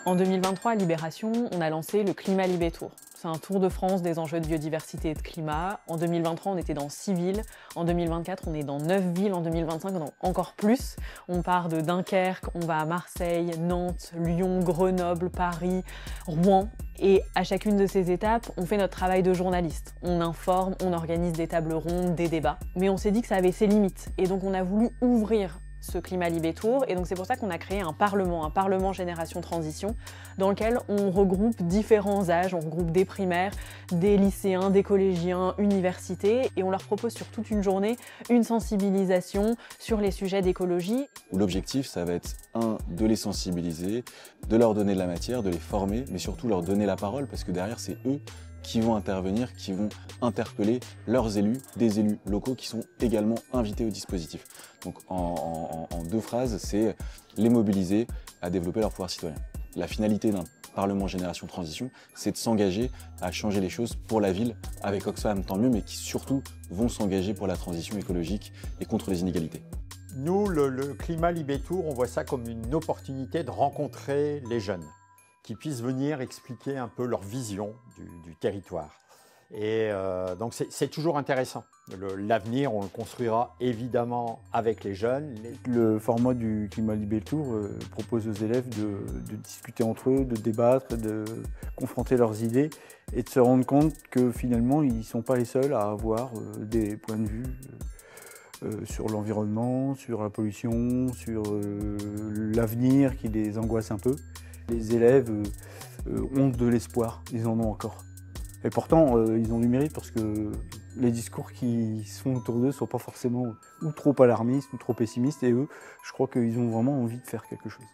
En 2023, à Libération, on a lancé le Climat Libé Tour. C'est un tour de France des enjeux de biodiversité et de climat. En 2023, on était dans 6 villes. En 2024, on est dans 9 villes. En 2025, on en encore plus. On part de Dunkerque, on va à Marseille, Nantes, Lyon, Grenoble, Paris, Rouen. Et à chacune de ces étapes, on fait notre travail de journaliste. On informe, on organise des tables rondes, des débats. Mais on s'est dit que ça avait ses limites. Et donc on a voulu ouvrir ce Climat Libé Tour, et donc c'est pour ça qu'on a créé un parlement Génération Transition, dans lequel on regroupe différents âges, on regroupe des primaires, des lycéens, des collégiens, universités, et on leur propose sur toute une journée une sensibilisation sur les sujets d'écologie. L'objectif, ça va être, de les sensibiliser, de leur donner de la matière, de les former, mais surtout leur donner la parole, parce que derrière, c'est eux qui vont intervenir, qui vont interpeller leurs élus, des élus locaux qui sont également invités au dispositif. Donc en 2 phrases, c'est les mobiliser à développer leur pouvoir citoyen. La finalité d'un Parlement Génération Transition, c'est de s'engager à changer les choses pour la ville, avec Oxfam tant mieux, mais qui surtout vont s'engager pour la transition écologique et contre les inégalités. Nous, le Climat Libé Tour, on voit ça comme une opportunité de rencontrer les jeunes, qui puissent venir expliquer un peu leur vision du territoire. Et donc c'est toujours intéressant. L'avenir, on le construira évidemment avec les jeunes. Le format du Climat Libé Tour propose aux élèves de discuter entre eux, de débattre, de confronter leurs idées et de se rendre compte que finalement ils ne sont pas les seuls à avoir des points de vue sur l'environnement, sur la pollution, sur l'avenir qui les angoisse un peu. Les élèves ont de l'espoir, ils en ont encore. Et pourtant, ils ont du mérite parce que les discours qui se font autour d'eux ne sont pas forcément ou trop alarmistes ou trop pessimistes. Et eux, je crois qu'ils ont vraiment envie de faire quelque chose.